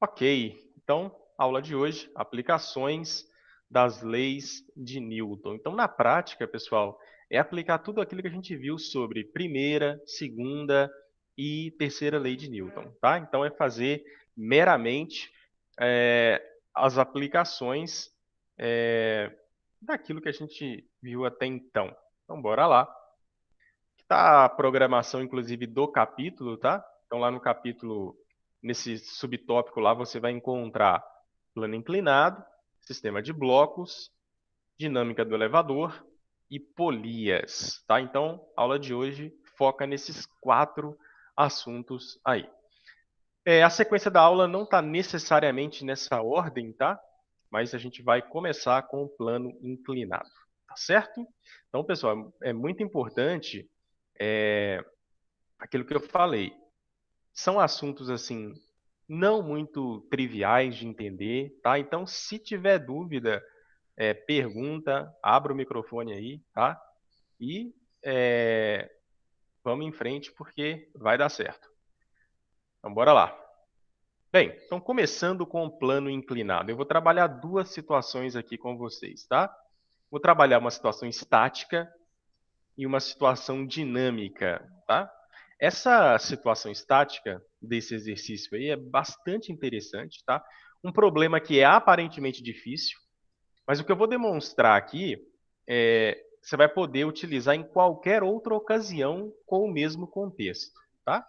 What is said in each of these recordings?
Ok, então, aula de hoje, aplicações das leis de Newton. Então, na prática, pessoal, é aplicar tudo aquilo que a gente viu sobre primeira, segunda e terceira lei de Newton, tá? Então, é fazer meramente as aplicações daquilo que a gente viu até então. Então, bora lá. Tá a programação, inclusive, do capítulo, tá? Então, lá no capítulo, nesse subtópico lá, você vai encontrar plano inclinado, sistema de blocos, dinâmica do elevador e polias, tá? Então, a aula de hoje foca nesses 4 assuntos aí. A sequência da aula não está necessariamente nessa ordem, tá? Mas a gente vai começar com o plano inclinado, tá certo? Então, pessoal, é muito importante aquilo que eu falei. São assuntos assim não muito triviais de entender, tá? Então, se tiver dúvida, pergunta, abra o microfone aí, tá? E é, vamos em frente porque vai dar certo. Então, bora lá. Bem, então começando com o plano inclinado, eu vou trabalhar duas situações aqui com vocês, tá? Vou trabalhar uma situação estática e uma situação dinâmica, tá? Essa situação estática desse exercício aí é bastante interessante, tá? Um problema que é aparentemente difícil, mas o que eu vou demonstrar aqui você vai poder utilizar em qualquer outra ocasião com o mesmo contexto, tá?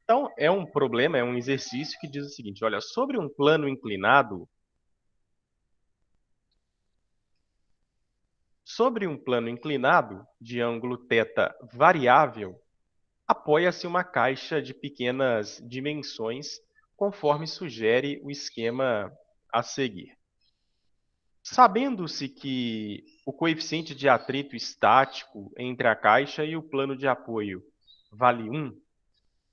Então, é um problema, é um exercício que diz o seguinte, olha, sobre um plano inclinado de ângulo θ variável, apoia-se uma caixa de pequenas dimensões, conforme sugere o esquema a seguir. Sabendo-se que o coeficiente de atrito estático entre a caixa e o plano de apoio vale 1,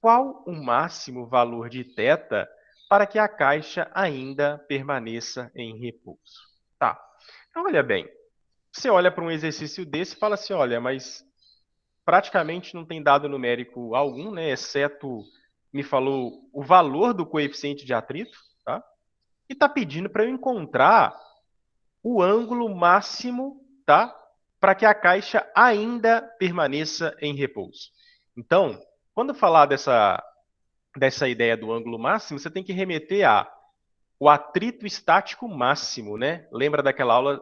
qual o máximo valor de θ para que a caixa ainda permaneça em repouso? Tá. Então, olha bem, você olha para um exercício desse e fala assim, olha, mas praticamente não tem dado numérico algum, né, exceto me falou o valor do coeficiente de atrito, tá? E está pedindo para eu encontrar o ângulo máximo, tá? Para que a caixa ainda permaneça em repouso. Então, quando falar dessa ideia do ângulo máximo, você tem que remeter a o atrito estático máximo, né? Lembra daquela aula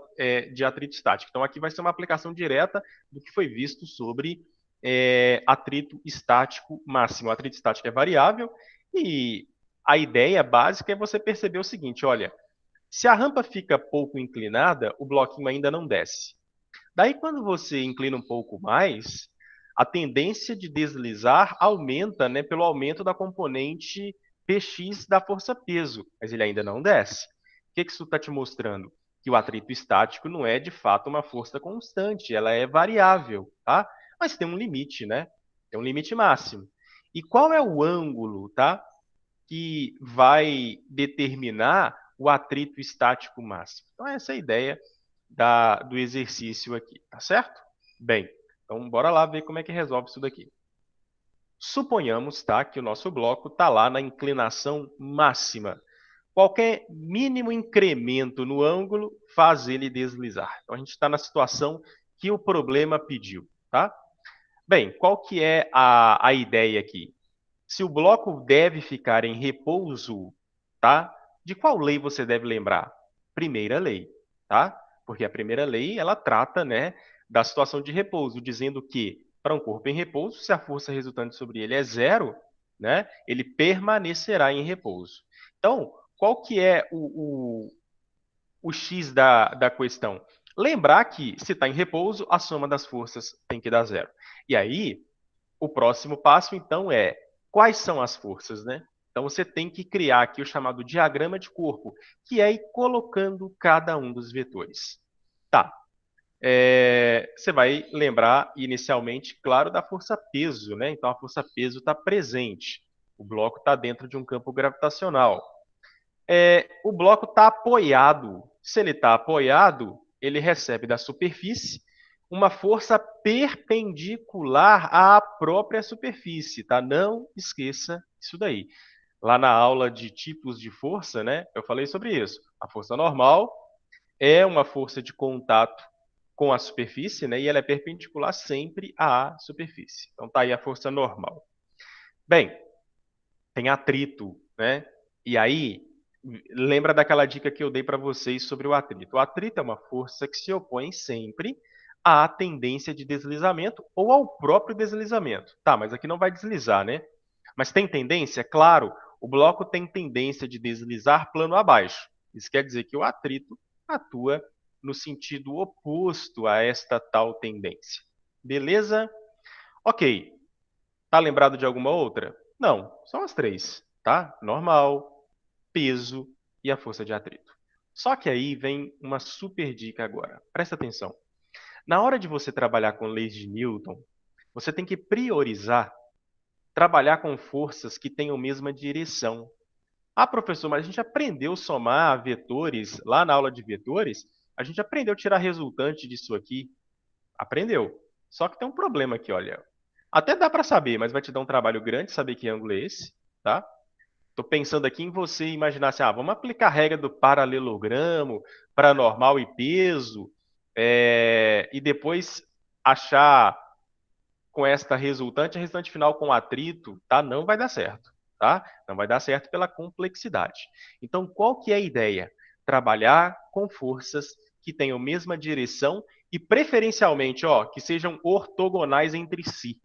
de atrito estático. Então, aqui vai ser uma aplicação direta do que foi visto sobre atrito estático máximo. O atrito estático é variável e a ideia básica é você perceber o seguinte, olha, se a rampa fica pouco inclinada, o bloquinho ainda não desce. Daí, quando você inclina um pouco mais, a tendência de deslizar aumenta, né, pelo aumento da componente Px da força-peso, mas ele ainda não desce. O que isso está te mostrando? Que o atrito estático não é, de fato, uma força constante, ela é variável, tá? Mas tem um limite, né? Tem um limite máximo. E qual é o ângulo, tá, que vai determinar o atrito estático máximo? Então, essa é a ideia do exercício aqui, tá certo? Bem, então bora lá ver como é que resolve isso daqui. Suponhamos, tá, que o nosso bloco está lá na inclinação máxima. Qualquer mínimo incremento no ângulo faz ele deslizar. Então a gente está na situação que o problema pediu, tá? Bem, qual que é a ideia aqui? Se o bloco deve ficar em repouso, tá? De qual lei você deve lembrar? Primeira lei, tá? Porque a primeira lei, ela trata, né, da situação de repouso, dizendo que para um corpo em repouso, se a força resultante sobre ele é zero, né, ele permanecerá em repouso. Então, qual que é o X da questão? Lembrar que, se está em repouso, a soma das forças tem que dar zero. E aí, o próximo passo, então, é quais são as forças, né? Então, você tem que criar aqui o chamado diagrama de corpo, que é ir colocando cada um dos vetores. Tá. Você vai lembrar, inicialmente, claro, da força-peso, né? Então, a força-peso está presente. O bloco está dentro de um campo gravitacional. O bloco está apoiado. Se ele está apoiado, ele recebe da superfície uma força perpendicular à própria superfície, tá? Não esqueça isso daí. Lá na aula de tipos de força, né, eu falei sobre isso. A força normal é uma força de contato com a superfície, né, e ela é perpendicular sempre à superfície. Então tá aí a força normal. Bem, tem atrito, né? E aí, lembra daquela dica que eu dei para vocês sobre o atrito. O atrito é uma força que se opõe sempre à tendência de deslizamento ou ao próprio deslizamento. Tá, mas aqui não vai deslizar, né? Mas tem tendência? Claro, o bloco tem tendência de deslizar plano abaixo. Isso quer dizer que o atrito atua no sentido oposto a esta tal tendência. Beleza? Ok. Tá lembrado de alguma outra? Não, são as três, tá? Normal, peso e a força de atrito. Só que aí vem uma super dica agora. Presta atenção. Na hora de você trabalhar com leis de Newton, você tem que priorizar trabalhar com forças que tenham a mesma direção. Ah, professor, mas a gente aprendeu a somar vetores lá na aula de vetores? A gente aprendeu a tirar resultante disso aqui? Aprendeu. Só que tem um problema aqui, olha. Até dá para saber, mas vai te dar um trabalho grande saber que ângulo é esse, tá? Estou pensando aqui em você imaginar assim, vamos aplicar a regra do paralelogramo para normal e peso, e depois achar com esta resultante, a resultante final com atrito, tá? Não vai dar certo, tá? Não vai dar certo pela complexidade. Então, qual que é a ideia? Trabalhar com forças que tenham a mesma direção e preferencialmente, que sejam ortogonais entre si.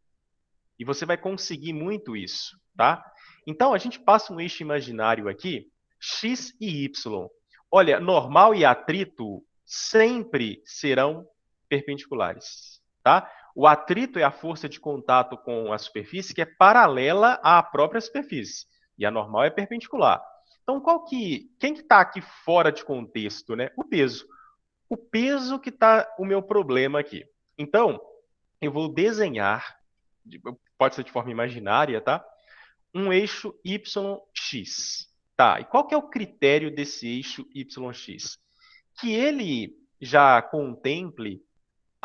E você vai conseguir muito isso, tá? Então, a gente passa um eixo imaginário aqui, x e y. Olha, normal e atrito sempre serão perpendiculares, tá? O atrito é a força de contato com a superfície que é paralela à própria superfície. E a normal é perpendicular. Então, quem que está aqui fora de contexto, né? O peso. O peso que está o meu problema aqui. Então, eu vou desenhar, pode ser de forma imaginária, tá? Um eixo YX. Tá, e qual que é o critério desse eixo YX? Que ele já contemple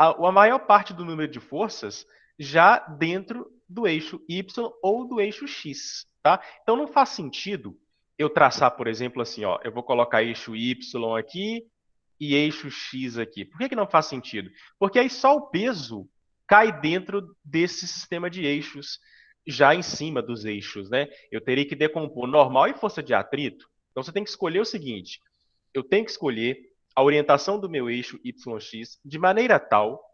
a maior parte do número de forças já dentro do eixo Y ou do eixo X, tá? Então não faz sentido eu traçar, por exemplo, assim, eu vou colocar eixo Y aqui e eixo X aqui. Por que que não faz sentido? Porque aí só o peso cai dentro desse sistema de eixos já em cima dos eixos, né? Eu teria que decompor normal e força de atrito. Então você tem que escolher o seguinte: eu tenho que escolher a orientação do meu eixo YX de maneira tal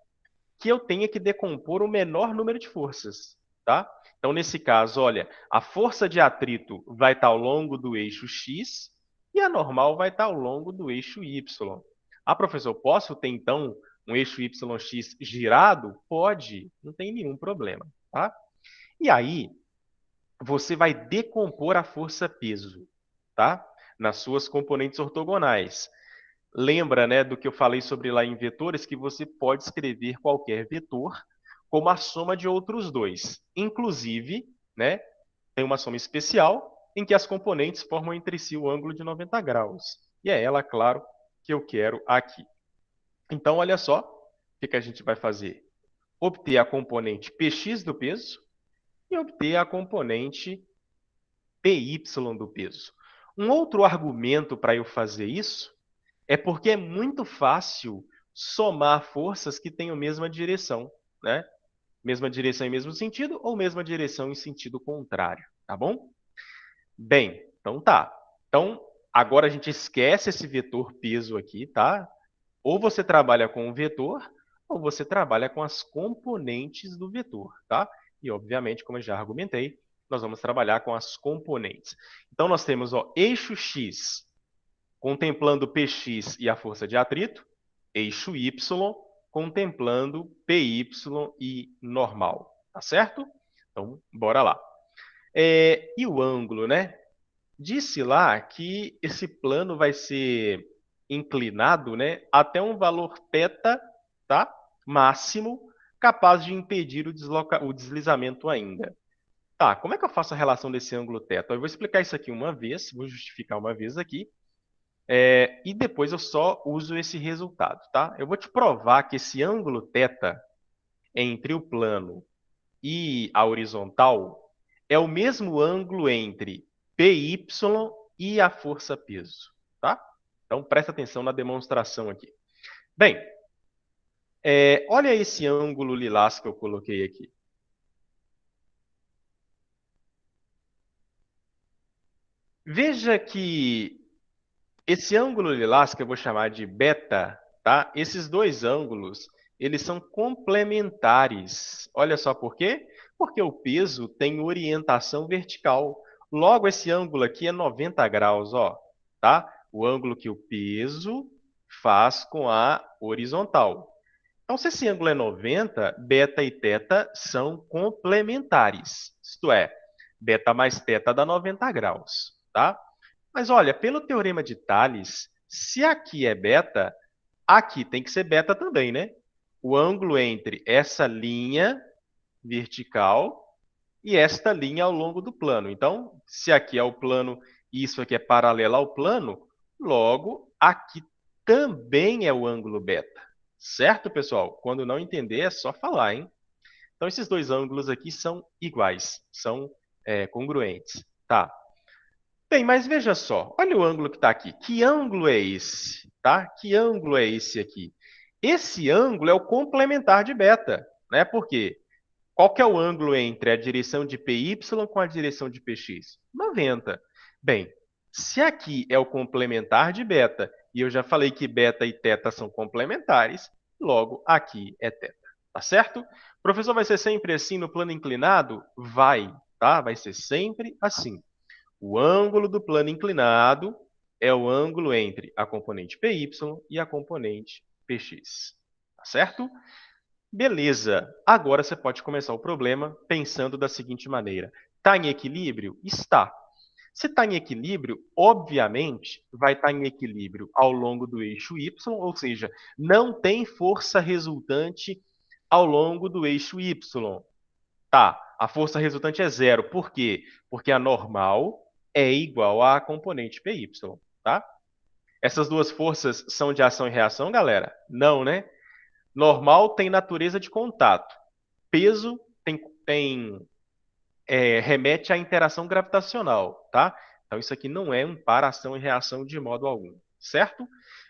que eu tenha que decompor o menor número de forças, tá? Então, nesse caso, olha, a força de atrito vai estar ao longo do eixo X e a normal vai estar ao longo do eixo Y. Ah, professor, posso ter, então, um eixo YX girado? Pode, não tem nenhum problema, tá? E aí, você vai decompor a força peso, tá? Nas suas componentes ortogonais. Lembra, né, do que eu falei sobre lá em vetores, que você pode escrever qualquer vetor como a soma de outros dois. Inclusive, né, tem uma soma especial em que as componentes formam entre si o ângulo de 90 graus. E é ela, claro, que eu quero aqui. Então, olha só o que a gente vai fazer. Obter a componente px do peso e obter a componente py do peso. Um outro argumento para eu fazer isso é porque é muito fácil somar forças que têm a mesma direção, né? Mesma direção em mesmo sentido ou mesma direção em sentido contrário, tá bom? Bem, então tá. Então, agora a gente esquece esse vetor peso aqui, tá? Ou você trabalha com o vetor, ou você trabalha com as componentes do vetor, tá? E, obviamente, como eu já argumentei, nós vamos trabalhar com as componentes. Então, nós temos, eixo X contemplando Px e a força de atrito, eixo Y, contemplando Py e normal, tá certo? Então, bora lá. E o ângulo, né? Disse lá que esse plano vai ser inclinado, né, até um valor θ, tá? Máximo, capaz de impedir o deslizamento ainda. Tá, como é que eu faço a relação desse ângulo θ? Eu vou explicar isso aqui uma vez, vou justificar uma vez aqui, e depois eu só uso esse resultado, tá? Eu vou te provar que esse ângulo θ entre o plano e a horizontal é o mesmo ângulo entre PY e a força peso, tá? Então, presta atenção na demonstração aqui. Bem, olha esse ângulo lilás que eu coloquei aqui. Veja que esse ângulo lilás, que eu vou chamar de beta, tá? Esses dois ângulos, eles são complementares. Olha só por quê? Porque o peso tem orientação vertical. Logo, esse ângulo aqui é 90 graus, ó, tá? O ângulo que o peso faz com a horizontal. Então, se esse ângulo é 90, beta e teta são complementares. Isto é, beta mais teta dá 90 graus, tá? Mas olha, pelo teorema de Thales, se aqui é beta, aqui tem que ser beta também, né? O ângulo entre essa linha vertical e esta linha ao longo do plano. Então, se aqui é o plano e isso aqui é paralelo ao plano, logo aqui também é o ângulo beta. Certo, pessoal? Quando não entender, é só falar, hein? Então, esses dois ângulos aqui são iguais, são congruentes. Tá. Bem, mas veja só, olha o ângulo que está aqui. Que ângulo é esse? Tá? Que ângulo é esse aqui? Esse ângulo é o complementar de beta, né? Por quê? Qual que é o ângulo entre a direção de PY com a direção de PX? 90. Bem, se aqui é o complementar de beta, e eu já falei que beta e teta são complementares, logo aqui é teta. Tá certo? Professor, vai ser sempre assim no plano inclinado? Vai, tá? Vai ser sempre assim. O ângulo do plano inclinado é o ângulo entre a componente PY e a componente PX. Tá certo? Beleza. Agora você pode começar o problema pensando da seguinte maneira. Está em equilíbrio? Está. Se está em equilíbrio, obviamente, vai estar em equilíbrio ao longo do eixo Y, ou seja, não tem força resultante ao longo do eixo Y. Tá, a força resultante é zero. Por quê? Porque a normal é igual à componente PY, tá? Essas duas forças são de ação e reação, galera? Não, né? Normal tem natureza de contato. Peso remete à interação gravitacional, tá? Então isso aqui não é um par ação e reação de modo algum, certo?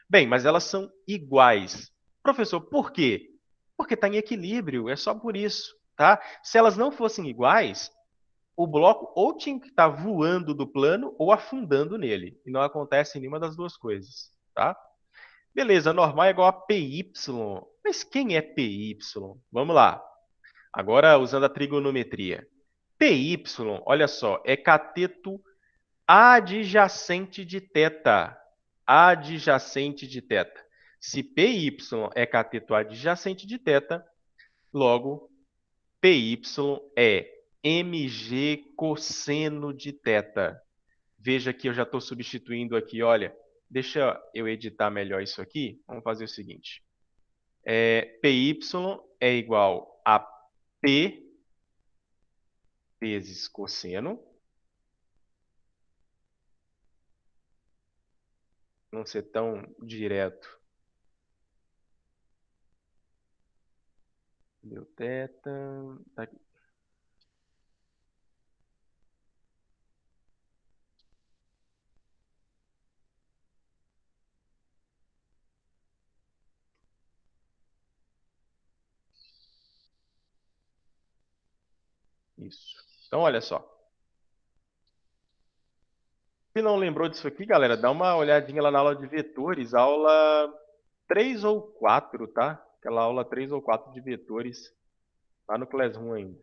Bem, mas elas são iguais. Professor, por quê? Porque está em equilíbrio, é só por isso, tá? Se elas não fossem iguais, o bloco ou tinha que estar voando do plano ou afundando nele. E não acontece nenhuma das duas coisas, tá? Beleza, normal é igual a PY. Mas quem é PY? Vamos lá. Agora, usando a trigonometria. PY, olha só, é cateto adjacente de θ. Adjacente de θ. Se PY é cateto adjacente de θ, logo PY é mg cosseno de θ. Veja que eu já estou substituindo aqui, olha. Deixa eu editar melhor isso aqui. Vamos fazer o seguinte. PY é igual a P vezes cosseno. Não ser tão direto. Deu θ. Tá aqui. Isso. Então, olha só. Se não lembrou disso aqui, galera, dá uma olhadinha lá na aula de vetores, aula 3 ou 4, tá? Aquela aula 3 ou 4 de vetores, lá no Classroom ainda.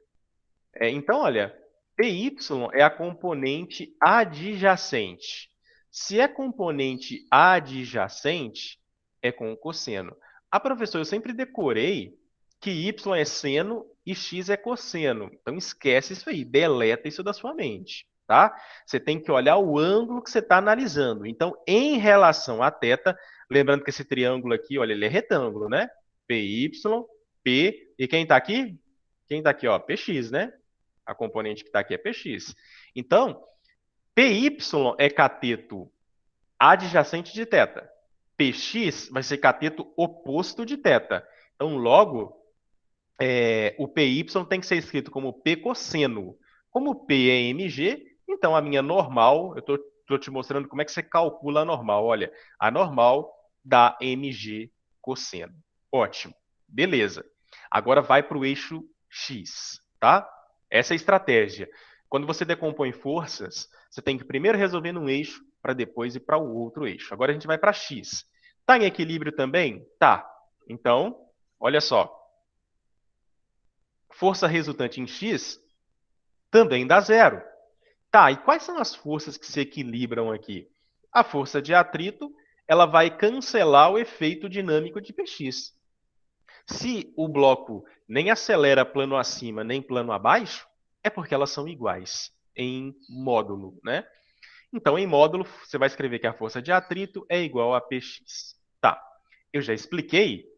Então, olha, PY é a componente adjacente. Se é componente adjacente, é com o cosseno. Ah, professor, eu sempre decorei que Y é seno e X é cosseno. Então, esquece isso aí, deleta isso da sua mente, tá? Você tem que olhar o ângulo que você está analisando. Então, em relação a θ, lembrando que esse triângulo aqui, olha, ele é retângulo, né? PY, P, e quem está aqui? Quem está aqui, ó? PX, né? A componente que está aqui é PX. Então, PY é cateto adjacente de θ. PX vai ser cateto oposto de θ. Então, logo, o PY tem que ser escrito como P cosseno. Como P é mg, Então, a minha normal, eu estou te mostrando como é que você calcula a normal. Olha, a normal dá mg cosseno. Ótimo. Beleza. Agora vai para o eixo x, tá? Essa é a estratégia. Quando você decompõe forças, você tem que primeiro resolver num eixo para depois ir para o outro eixo. Agora a gente vai para x. Está em equilíbrio também? Tá. Então, olha só. Força resultante em x também dá zero. Tá, e quais são as forças que se equilibram aqui? A força de atrito, ela vai cancelar o efeito dinâmico de Px. Se o bloco nem acelera plano acima nem plano abaixo, é porque elas são iguais em módulo, né? Então, em módulo, você vai escrever que a força de atrito é igual a Px. Tá, eu já expliquei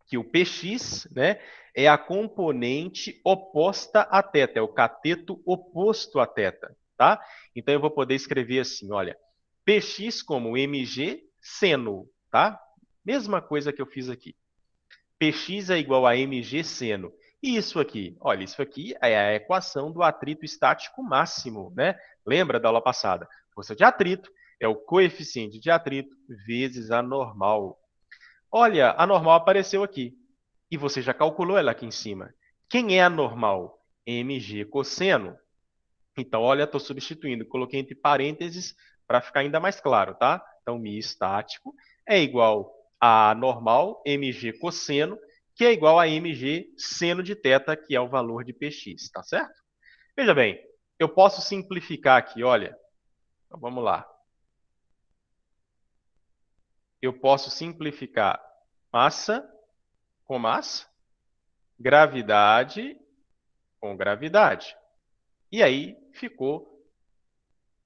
que o Px, né, é a componente oposta a θ, é o cateto oposto a θ, tá? Então eu vou poder escrever assim, olha, Px como mg seno, tá? Mesma coisa que eu fiz aqui. Px é igual a mg seno. E isso aqui? Olha, isso aqui é a equação do atrito estático máximo, né? Lembra da aula passada? Força de atrito é o coeficiente de atrito vezes a normal. Olha, a normal apareceu aqui. E você já calculou ela aqui em cima. Quem é a normal? mg cosseno. Então, olha, estou substituindo. Coloquei entre parênteses para ficar ainda mais claro, tá? Então, μ estático é igual a normal mg cosseno, que é igual a mg seno de θ, que é o valor de Px, tá certo? Veja bem, eu posso simplificar aqui, olha. Então, vamos lá. Eu posso simplificar massa com massa, gravidade com gravidade. E aí ficou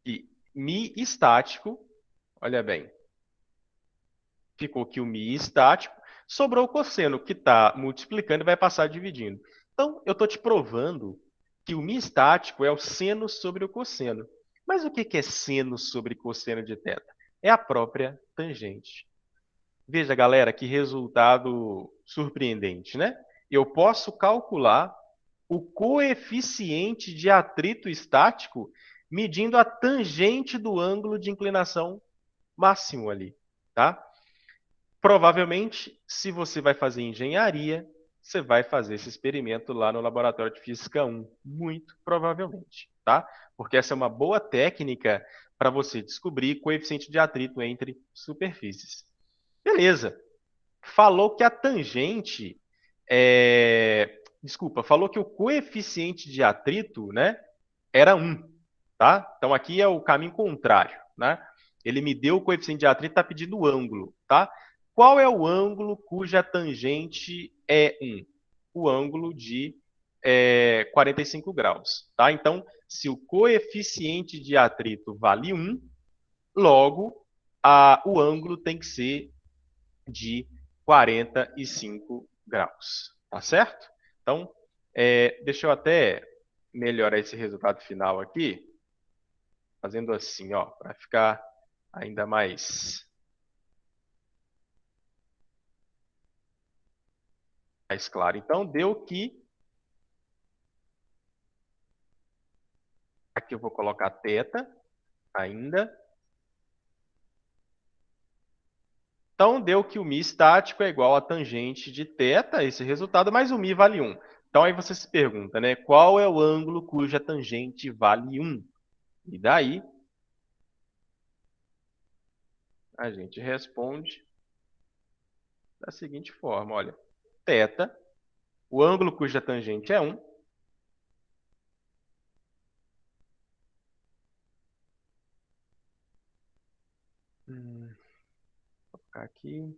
que μ estático, olha bem, ficou que o μ estático, sobrou o cosseno, que está multiplicando e vai passar dividindo. Então, eu estou te provando que o μ estático é o seno sobre o cosseno. Mas o que é seno sobre cosseno de θ? É a própria tangente. Veja, galera, que resultado surpreendente, né? Eu posso calcular o coeficiente de atrito estático medindo a tangente do ângulo de inclinação máximo ali, tá? Provavelmente, se você vai fazer engenharia, você vai fazer esse experimento lá no laboratório de Física 1, muito provavelmente, tá? Porque essa é uma boa técnica para você descobrir coeficiente de atrito entre superfícies. Beleza. Falou que a tangente Desculpa, falou que o coeficiente de atrito, né, era 1, tá? Então aqui é o caminho contrário, né? Ele me deu o coeficiente de atrito, está pedindo o ângulo, tá? Qual é o ângulo cuja tangente é 1? O ângulo de 45 graus, tá? Então, se o coeficiente de atrito vale 1, logo o ângulo tem que ser de 45 graus, tá certo? Então, deixa eu até melhorar esse resultado final aqui, fazendo assim, ó, para ficar ainda mais claro. Então, deu que, aqui eu vou colocar θ ainda. Então, deu que o μ estático é igual a tangente de θ, esse resultado, mas o μ vale 1. Então, aí você se pergunta, né? Qual é o ângulo cuja tangente vale 1? E daí, a gente responde da seguinte forma, olha. Θ, o ângulo cuja tangente é 1, vou colocar aqui.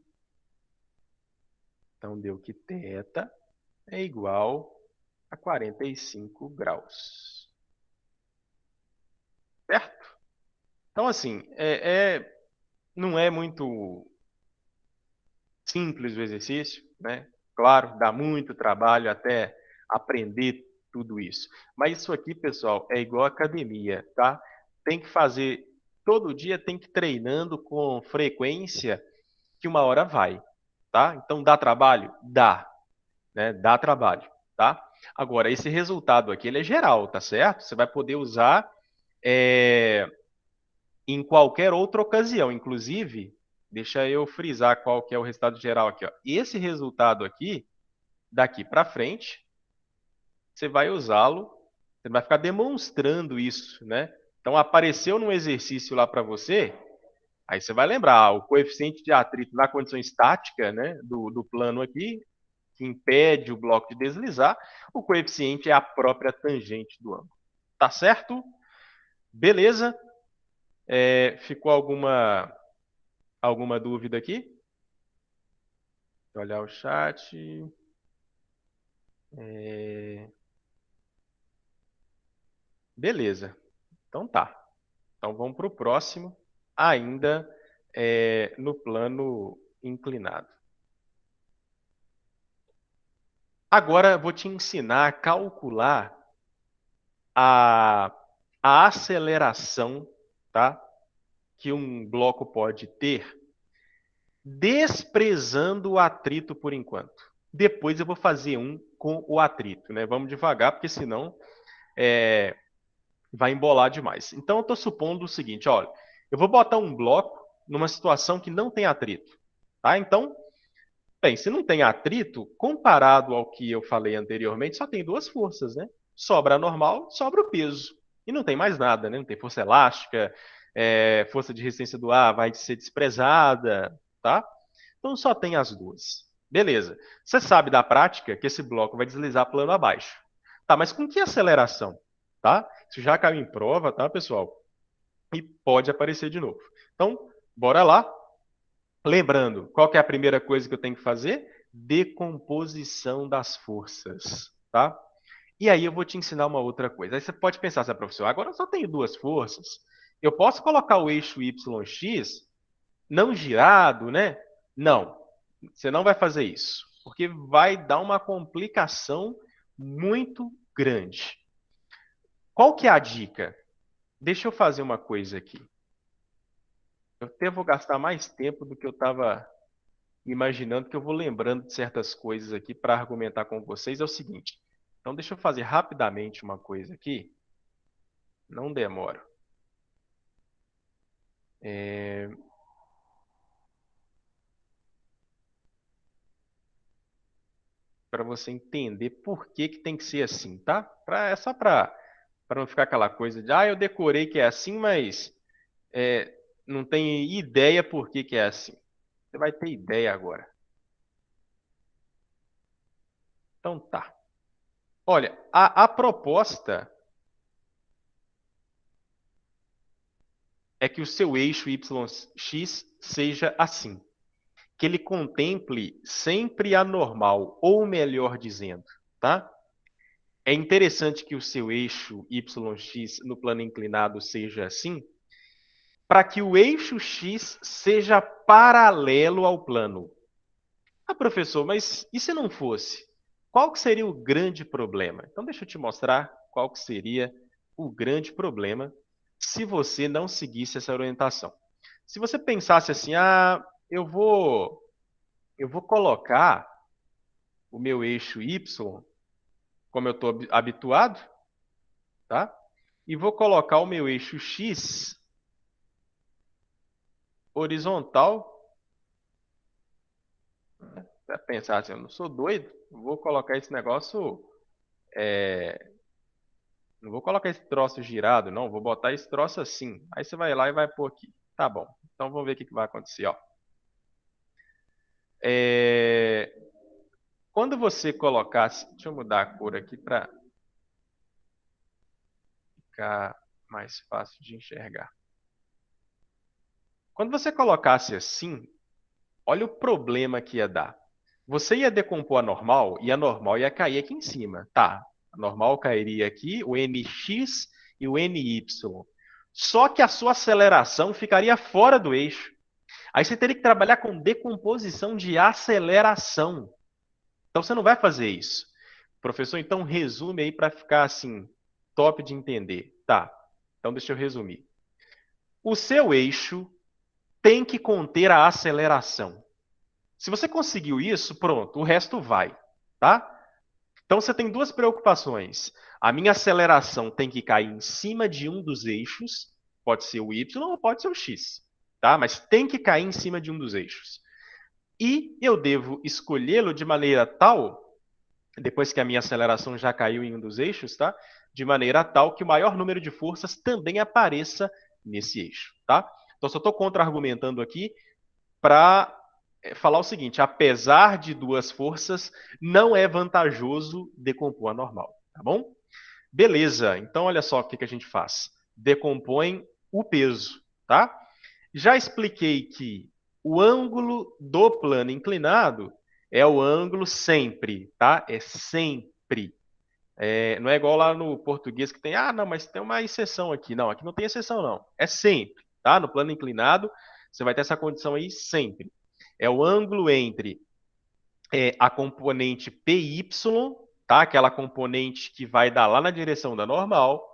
Então, deu que θ é igual a 45 graus. Certo? Então, assim, não é muito simples o exercício, né? Claro, dá muito trabalho até aprender tudo isso. Mas isso aqui, pessoal, é igual academia, tá? Tem que fazer todo dia, tem que ir treinando com frequência que uma hora vai, tá? Então dá trabalho? Dá, né? Dá trabalho, tá? Agora, esse resultado aqui, ele é geral, tá certo? Você vai poder usar em qualquer outra ocasião. Inclusive, deixa eu frisar qual que é o resultado geral aqui. Ó. Esse resultado aqui, daqui para frente, você vai usá-lo, você vai ficar demonstrando isso, né? Então, apareceu num exercício lá para você, aí você vai lembrar, o coeficiente de atrito na condição estática, né, do plano aqui, que impede o bloco de deslizar, o coeficiente é a própria tangente do ângulo. Tá certo? Beleza? Ficou alguma dúvida aqui? Deixa eu olhar o chat. Beleza. Então tá. Então vamos para o próximo, ainda no plano inclinado. Agora vou te ensinar a calcular a, a aceleração, tá, que um bloco pode ter, desprezando o atrito por enquanto. Depois eu vou fazer um com o atrito, né? Vamos devagar, porque senão vai embolar demais. Então eu estou supondo o seguinte, olha, eu vou botar um bloco numa situação que não tem atrito, tá? Então, bem, se não tem atrito, comparado ao que eu falei anteriormente, só tem duas forças, né? Sobra a normal, sobra o peso. E não tem mais nada, né? Não tem força elástica, força de resistência do ar vai ser desprezada, tá? Então só tem as duas. Beleza. Você sabe da prática que esse bloco vai deslizar plano abaixo. Tá, mas com que aceleração? Tá? Isso já caiu em prova, tá, pessoal? E pode aparecer de novo. Então, bora lá. Lembrando, qual que é a primeira coisa que eu tenho que fazer? Decomposição das forças, tá? E aí eu vou te ensinar uma outra coisa. Aí você pode pensar, assim, professor, agora eu só tenho duas forças. Eu posso colocar o eixo YX não girado, né? Não, você não vai fazer isso, porque vai dar uma complicação muito grande. Qual que é a dica? Deixa eu fazer uma coisa aqui. Eu até vou gastar mais tempo do que eu estava imaginando, que eu vou lembrando de certas coisas aqui para argumentar com vocês. É o seguinte, então deixa eu fazer rapidamente uma coisa aqui, não demoro. Para você entender por que que tem que ser assim, tá? É só para não ficar aquela coisa de, eu decorei que é assim, mas não tem ideia por que que é assim. Você vai ter ideia agora. Então tá. Olha, a proposta é que o seu eixo YX seja assim, que ele contemple sempre a normal, ou melhor dizendo, tá? É interessante que o seu eixo YX no plano inclinado seja assim, para que o eixo X seja paralelo ao plano. Ah, professor, mas e se não fosse? Qual que seria o grande problema? Então deixa eu te mostrar qual que seria o grande problema se você não seguisse essa orientação. Se você pensasse assim, eu vou colocar o meu eixo Y, como eu estou habituado, tá? E vou colocar o meu eixo X horizontal. Você pensar assim, eu não sou doido, vou colocar esse negócio, não vou colocar esse troço girado, não, vou botar esse troço assim. Aí você vai lá e vai pôr aqui. Tá bom. Então vamos ver o que vai acontecer, ó. É, Quando você colocasse, deixa eu mudar a cor aqui para ficar mais fácil de enxergar. Quando você colocasse assim, olha o problema que ia dar. Você ia decompor a normal e a normal ia cair aqui em cima. Tá, a normal cairia aqui, o NX e o NY. Só que a sua aceleração ficaria fora do eixo. Aí você teria que trabalhar com decomposição de aceleração. Então você não vai fazer isso. Professor, então resume aí para ficar assim, top de entender. Tá, então deixa eu resumir. O seu eixo tem que conter a aceleração. Se você conseguiu isso, pronto, o resto vai, tá? Então você tem duas preocupações. A minha aceleração tem que cair em cima de um dos eixos, pode ser o y ou pode ser o x, tá? Mas tem que cair em cima de um dos eixos. E eu devo escolhê-lo de maneira tal, depois que a minha aceleração já caiu em um dos eixos, tá? De maneira tal que o maior número de forças também apareça nesse eixo, tá? Então, só estou contra-argumentando aqui para falar o seguinte: apesar de duas forças, não é vantajoso decompor a normal, tá bom? Beleza, então olha só o que a gente faz. Decompõe o peso, tá? Já expliquei que o ângulo do plano inclinado é o ângulo sempre, tá? É sempre. Não é igual lá no português que tem, não, mas tem uma exceção aqui. Não, aqui não tem exceção, não. É sempre, tá? No plano inclinado, você vai ter essa condição aí sempre. É o ângulo entre a componente PY, tá? Aquela componente que vai dar lá na direção da normal,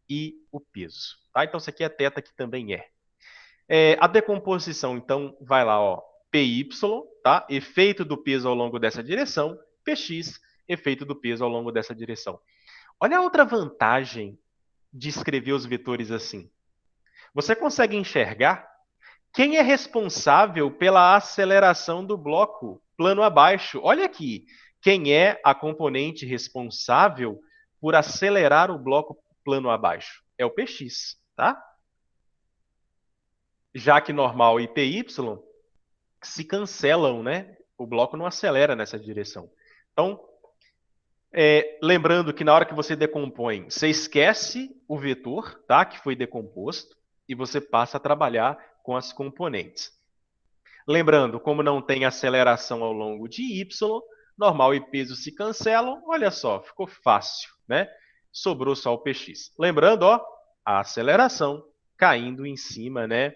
e o peso, tá? Então, isso aqui é θ, que também é. A decomposição, então, vai lá, ó, PY, tá? Efeito do peso ao longo dessa direção, PX, efeito do peso ao longo dessa direção. Olha a outra vantagem de escrever os vetores assim. Você consegue enxergar quem é responsável pela aceleração do bloco plano abaixo. Olha aqui, quem é a componente responsável por acelerar o bloco plano abaixo? É o PX, tá? Já que normal e PY se cancelam, né? O bloco não acelera nessa direção. Então, lembrando que na hora que você decompõe, você esquece o vetor, tá? Que foi decomposto, e você passa a trabalhar com as componentes. Lembrando, como não tem aceleração ao longo de y, normal e peso se cancelam, olha só, ficou fácil, né? Sobrou só o px. Lembrando, ó, a aceleração caindo em cima, né,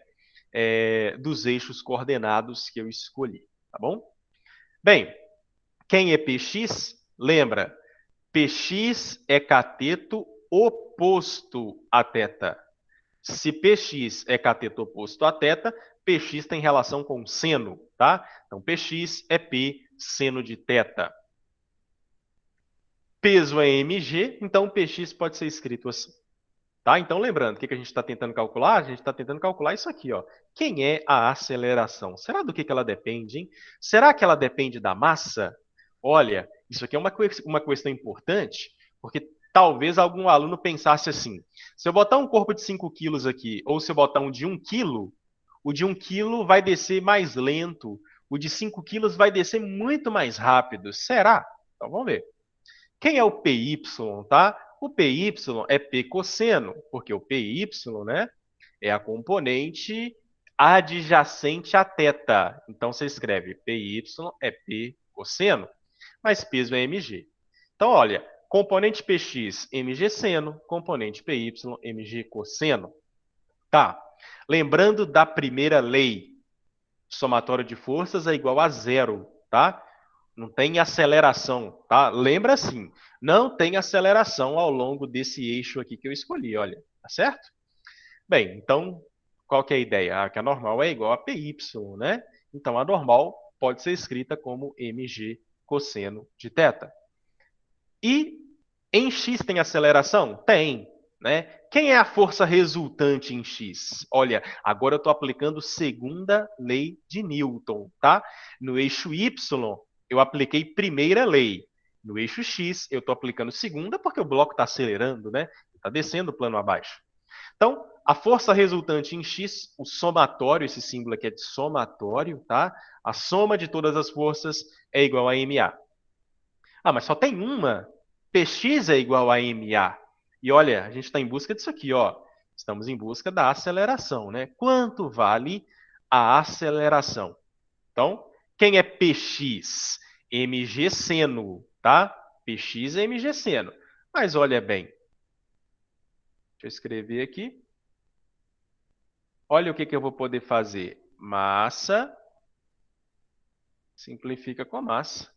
dos eixos coordenados que eu escolhi, tá bom? Bem, quem é px? Lembra, px é cateto oposto a θ. Se px é cateto oposto a θ, px tem relação com seno, tá? Então, px é p seno de θ. Peso é mg, então px pode ser escrito assim. Tá? Então, lembrando, o que a gente está tentando calcular? A gente está tentando calcular isso aqui, ó. Quem é a aceleração? Será do que ela depende, hein? Será que ela depende da massa? Olha, isso aqui é uma questão importante, porque talvez algum aluno pensasse assim: se eu botar um corpo de 5 quilos aqui, ou se eu botar um de 1 quilo, o de 1 quilo vai descer mais lento, o de 5 quilos vai descer muito mais rápido. Será? Então vamos ver. Quem é o PY, tá? O PY é P cosseno, porque o PY, né, é a componente adjacente a θ. Então, você escreve PY é P cosseno, mas peso é mg. Então, olha, componente Px, mg seno, componente Py, mg cosseno. Tá. Lembrando da primeira lei, somatório de forças é igual a zero, tá? Não tem aceleração, tá? Lembra assim, não tem aceleração ao longo desse eixo aqui que eu escolhi, olha, tá certo? Bem, então, qual que é a ideia? Que a normal é igual a PY, né? Então, a normal pode ser escrita como mg cosseno de θ. E em x tem aceleração? Tem, né? Quem é a força resultante em x? Olha, agora eu estou aplicando segunda lei de Newton, tá? No eixo y, eu apliquei primeira lei. No eixo x, eu estou aplicando segunda porque o bloco está acelerando, né? Está descendo o plano abaixo. Então, a força resultante em x, o somatório, esse símbolo aqui é de somatório, tá? A soma de todas as forças é igual a ma. Mas só tem uma. Px é igual a ma. E olha, a gente está em busca disso aqui, ó. Estamos em busca da aceleração, né? Quanto vale a aceleração? Então, quem é Px? Mg seno, tá? Px é mg seno. Mas olha bem. Deixa eu escrever aqui. Olha o que eu vou poder fazer. Massa simplifica com massa.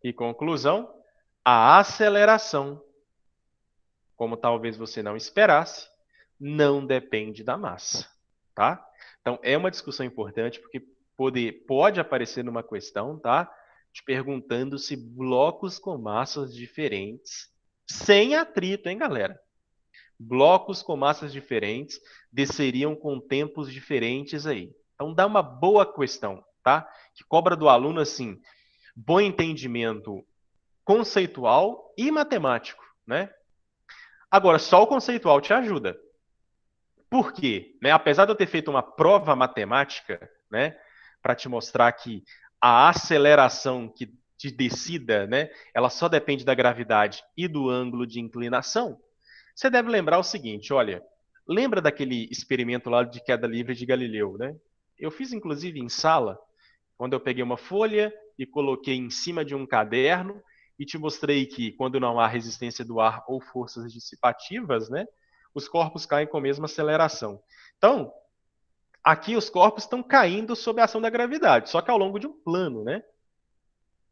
E conclusão, a aceleração, como talvez você não esperasse, não depende da massa, tá? Então, é uma discussão importante porque pode aparecer numa questão, tá? Te perguntando se blocos com massas diferentes sem atrito, hein, galera? Blocos com massas diferentes desceriam com tempos diferentes aí. Então dá uma boa questão, tá? Que cobra do aluno assim, bom entendimento conceitual e matemático, né? Agora, só o conceitual te ajuda. Por quê? Né? Apesar de eu ter feito uma prova matemática, né, para te mostrar que a aceleração de descida, né, ela só depende da gravidade e do ângulo de inclinação, você deve lembrar o seguinte, olha, lembra daquele experimento lá de queda livre de Galileu, né? Eu fiz inclusive em sala, quando eu peguei uma folha e coloquei em cima de um caderno e te mostrei que quando não há resistência do ar ou forças dissipativas, né, os corpos caem com a mesma aceleração. Então, aqui os corpos estão caindo sob a ação da gravidade, só que ao longo de um plano, né?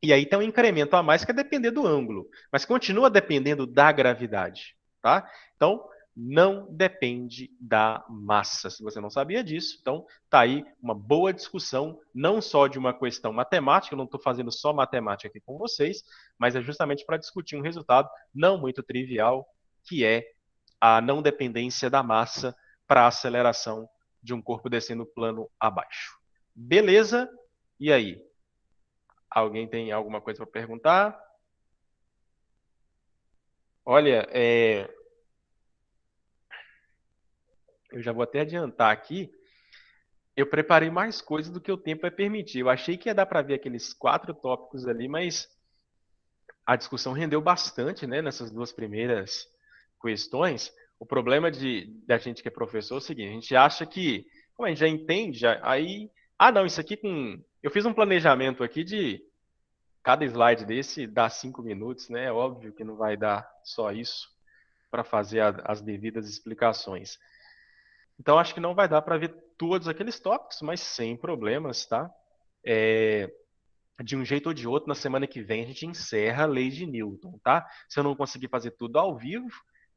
E aí tem um incremento a mais que é depender do ângulo, mas continua dependendo da gravidade, tá? Então, não depende da massa. Se você não sabia disso, então tá aí uma boa discussão, não só de uma questão matemática, eu não estou fazendo só matemática aqui com vocês, mas é justamente para discutir um resultado não muito trivial, que é a não dependência da massa para a aceleração de um corpo descendo plano abaixo. Beleza? E aí? Alguém tem alguma coisa para perguntar? Olha, eu já vou até adiantar aqui. Eu preparei mais coisas do que o tempo vai permitir. Eu achei que ia dar para ver aqueles 4 tópicos ali, mas a discussão rendeu bastante, né, nessas duas primeiras questões. O problema da gente que é professor é o seguinte: a gente acha que, como a gente já entende, aí. Ah, não, isso aqui com. Eu fiz um planejamento aqui de cada slide desse dá 5 minutos, né? É óbvio que não vai dar só isso para fazer as devidas explicações. Então, acho que não vai dar para ver todos aqueles tópicos, mas sem problemas, tá? É, de um jeito ou de outro, na semana que vem a gente encerra a lei de Newton, tá? Se eu não conseguir fazer tudo ao vivo,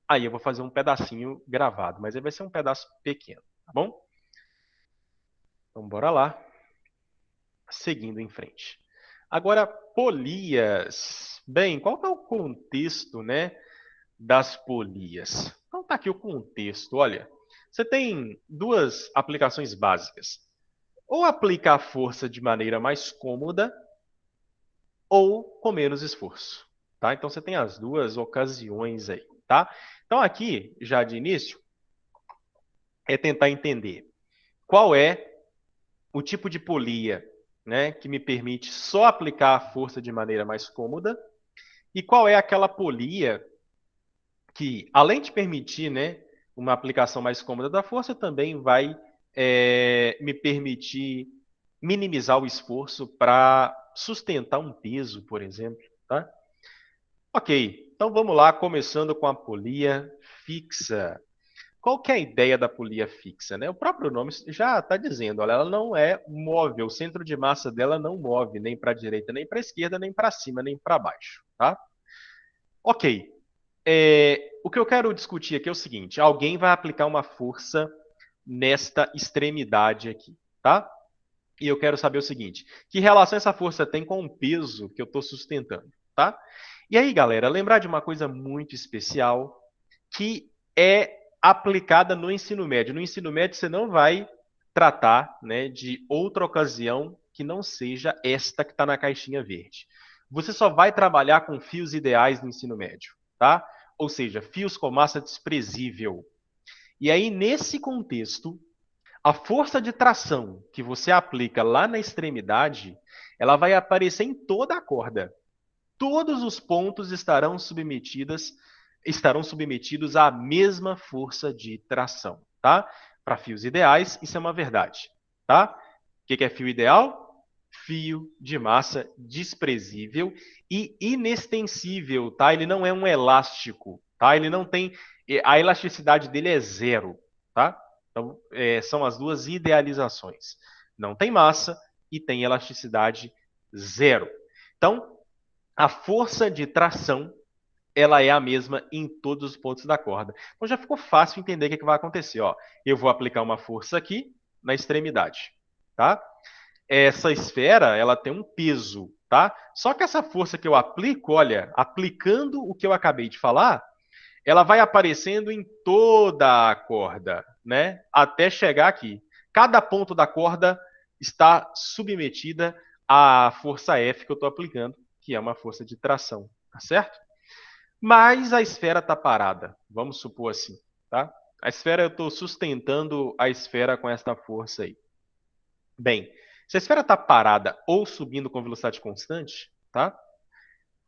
aí eu vou fazer um pedacinho gravado, mas aí vai ser um pedaço pequeno, tá bom? Então, bora lá. Seguindo em frente. Agora, polias. Bem, qual que é o contexto, né, das polias? Então tá aqui o contexto, olha. Você tem duas aplicações básicas. Ou aplica a força de maneira mais cômoda, ou com menos esforço, tá? Então você tem as duas ocasiões aí, tá? Então aqui, já de início, é tentar entender qual é o tipo de polia, né, que me permite só aplicar a força de maneira mais cômoda e qual é aquela polia que, além de permitir, né, uma aplicação mais cômoda da força, também vai me permitir minimizar o esforço para sustentar um peso, por exemplo, tá? Ok, então vamos lá, começando com a polia fixa. Qual que é a ideia da polia fixa, né? O próprio nome já está dizendo, olha, ela não é móvel, o centro de massa dela não move nem para a direita, nem para a esquerda, nem para cima, nem para baixo, tá? Ok, o que eu quero discutir aqui é o seguinte, alguém vai aplicar uma força nesta extremidade aqui, tá? E eu quero saber o seguinte, que relação essa força tem com o peso que eu estou sustentando, tá? E aí, galera, lembrar de uma coisa muito especial que é aplicada no ensino médio. No ensino médio, você não vai tratar, né, de outra ocasião que não seja esta que está na caixinha verde. Você só vai trabalhar com fios ideais no ensino médio, tá? Ou seja, fios com massa desprezível. E aí, nesse contexto, a força de tração que você aplica lá na extremidade, ela vai aparecer em toda a corda. Todos os pontos estarão submetidos à mesma força de tração, tá? Para fios ideais, isso é uma verdade, tá? O que é fio ideal? Fio de massa desprezível e inextensível, tá? Ele não é um elástico, tá? Ele não tem, a elasticidade dele é zero, tá? Então, são as duas idealizações. Não tem massa e tem elasticidade zero. Então, a força de tração ela é a mesma em todos os pontos da corda. Então já ficou fácil entender o que vai acontecer. Ó. Eu vou aplicar uma força aqui na extremidade. Tá? Essa esfera ela tem um peso. tá? Só que essa força que eu aplico, olha, aplicando o que eu acabei de falar, ela vai aparecendo em toda a corda, né? Até chegar aqui. Cada ponto da corda está submetida à força F que eu estou aplicando, que é uma força de tração, tá certo? Mas a esfera está parada, vamos supor assim, tá? A esfera, eu estou sustentando a esfera com esta força aí. Bem, se a esfera está parada ou subindo com velocidade constante, tá?